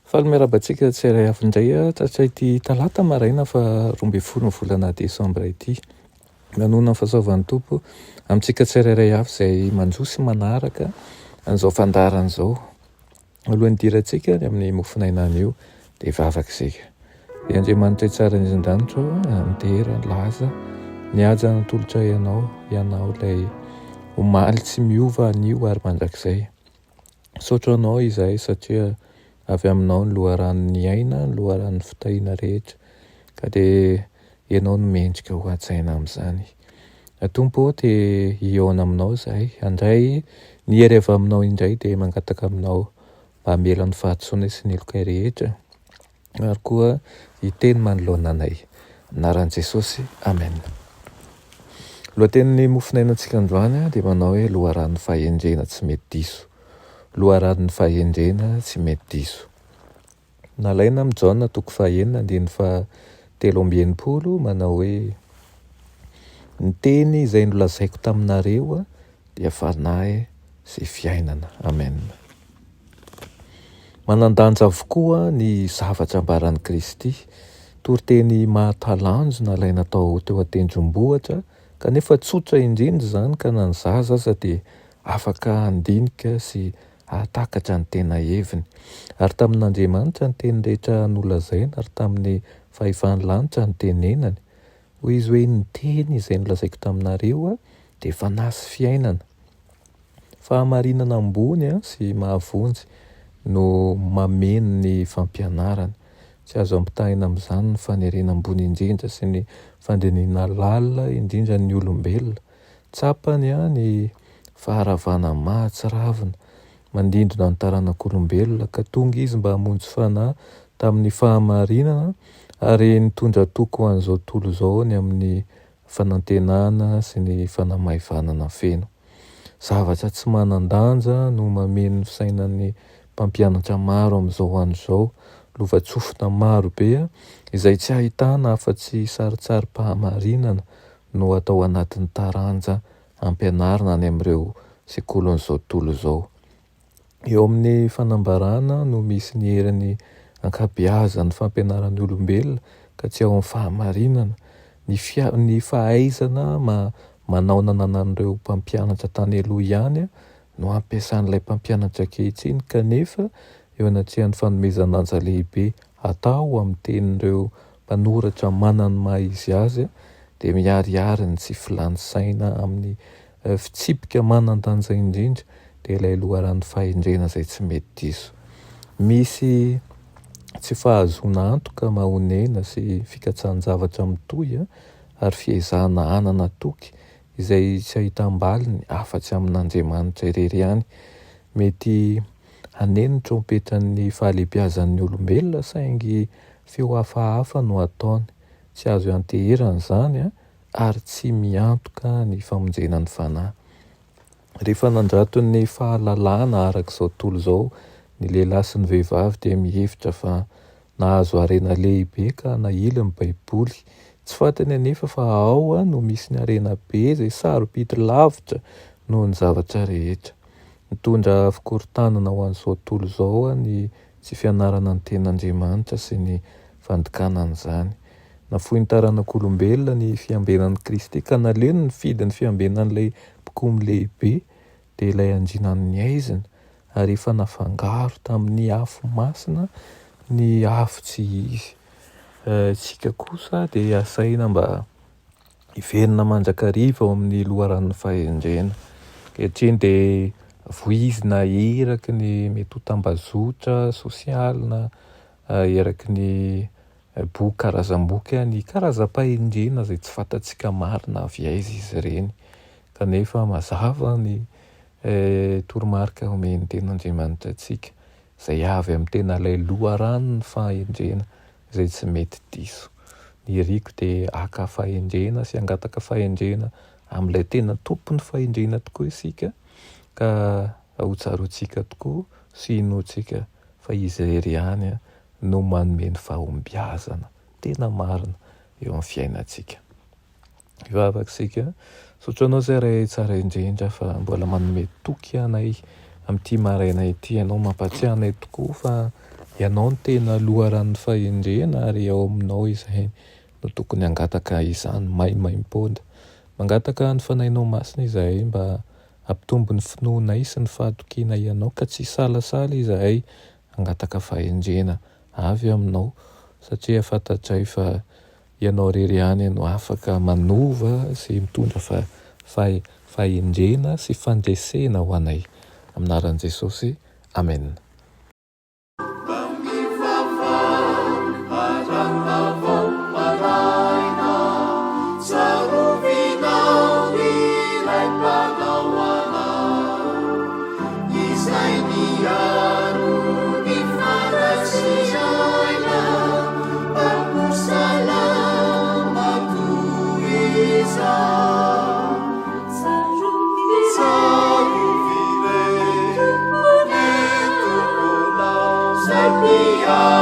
Falomerabantsika tsy iray avy indray tratray ity talata maraina fa 12 volana desambra ity. Manona ny fahasoavan'ny tompo amintsika tsirairay avy izay manjo sy manaraka an'izao fandaharana izao. Alohan'ny dirantsika ny amin'ny mofinainana io dia vavaka isika. Dia Andriamanitra tsara indrindranitra mitehera laza ny haja natolotra ianao ilay omaly tsy miova anio ary mandrakizay. Saotra anao izahay satria avy aminao ny loharan'ny aina, ny loharan'ny fitahiana rehetra, ka dia ianao no mendrika ho an-tsaina amin'izany. Tompo dia hiaona aminao izahay, handray ny hery avy aminao indray dia mangataka aminao mba hamela ny fahatsoana sy ny eloka rehetra, ary koa hiteny manoloana anay. Anaran'i Jesosy, amen. Lohatenin'ny mofinainantsika androany dia manao hoe loharan'ny fahendrena tsy mety diso. Loharan'ny fahendrena tsy mety diso. Nalaina amin'ny Jaona 9:7-20 manao hoe ny teny izay nolazaiko taminareo dia fanahy sy fiainana. Amen. Manan-danja avokoa ny zavatra ambaran'i Kristy. Toriteny mahatalanjo nalaina tao teo an-tendrombohitra, kanefa tsotra indrindra izany ka na ny zaza aza dia afaka handinika sy hahatakatra ny tena heviny. Ary tamin'Andriamanitra ny teny rehetra nolazaina, ary tamin'ny fahefan'ny lanitra ny tenenany. Hoy izy hoe ny teny izay nolazaiko taminareo dia fanahy sy fiainana. Fahamarinana ambony sy mahavonjy no mameno ny fampianarana. Tsy azo ampitahina amin'izany ny fanerena ambony indrindra sy ny fandiniana lalina indrindra ny olombelona. Tsapany ny faharavana mahatsiravina mandindona ny taranak'olombelona ka tonga izy mba hamonjy fanahy tamin'ny fahamarinana ary nitondra toko an'izao tontolo izao ny amin'ny fanantenana sy ny fanamaivana feno. Zavatra tsy manan-danja no mameno ny fisainan'ny mpampianatra maro amin'izao andro izao. Lovatsofina maro be izay tsy ahitana afa-tsy saritsary-pahamarinana no atao anatin'ny taranja ampianarina any amin'ireo sekolin'izao tontolo izao. Eo amin'ny fanambarana no misy ny herin'ny ankabeazan'ny fampianaran'ny olombelona ka tsy ao amin'ny fahamarinana. Ny fahaizana manaonana an'ireo mpampianatra tany aloha ihany no ampiasan'ilay mpampianatra ankehitriny, kanefa eo anatrihan'ny fanomezan-danja lehibe atao amin'ny tenin'ireo mpanoratra manana ny maha izy azy dia miharihary ny tsy filany saina amin'ny fitsipika manan-danja indrindra dia ilay loharan'ny fahendrena izay tsy mety diso. Misy tsy fahazoana antoka mahonena sy fikatsahan-javatra mitohy ary fiezahana anana toky izay tsy ahitam-baliny afa-tsy amin'Andriamanitra irery ihany. Mety haneno ny trompetran'ny fahalehibiazan'ny olombelona saingy feo hafahafa no ataony. Tsy azo anteherana izany ary tsy miantoka ny famonjenany fanahy. Rehefa nandrato ny fahalalana arak'izao tontolo izao ny lehilahy sy ny vehivavy dia mihevitra fa nahazo harena lehibe ka nahily ny baiboly. Tsy fantany anefa fa ao no misy ny harena be izay sarobidy lavitra noho ny zavatra rehetra. Mitondra fikorontanana ho an'izao tontolo izao ny tsy fianarana ny ten'Andriamanitra sy ny fandikana an'izany. Nafoy ny taranak'olombelona ny fiambenan'i Kristy ka naleno ny fidin'ny fiambenan'ilay mpikomy lehibe dia ilay andrinan'ny aizina, ary efa nafangaro tamin'ny afo masina ny afo tsy izy. Tsika kosa dia asaina mba hiverina mandrakariva ao amin'ny loharan'ny fahendrena. Ankehitriny dia voizina eraky ny mety ho tambazotra sosialy na eraky ny boky karazam-boky ny karazam-pahendrena izay tsy fantatsika marina avy aiza izy ireny. Kanefa mazava ny toromarika omen'ny ten'Andriamanitra antsika izay avy amin'ny tena ilay loharan'ny fahendrena izay tsy mety diso. Ny riko dia haka fahendrena sy hangataka fahendrena amin'ilay tena tompon'ny fahendrena tokoa isika, ka hotsaroantsika tokoa sy hinoantsika fa izy irery ihany no manome ny fahombiazana tena marina eo amin'ny fiainantsika. Ivavaksika sotro anao zay ray tsara indrindra fa mbola manome toky anay amin'ity maraina ity. Ianao mampatsiahy anay tokoa fa ianao ny tena loharan'ny fahendrena ary ao aminao izay no tokony hangataka izany maimaim-pondra. Mangataka ny fanainao masina izahay mba hampitombo ny finoanay sy ny fahatokiana ianao ka tsy salasala izahay hangataka fahendrena avy aminao, satria fantatray fa ianao rery ihany no afaka manova sy mitondra fahendrena sy fandresena ho anay. Aminaran'i Jesosy, amen. Savior.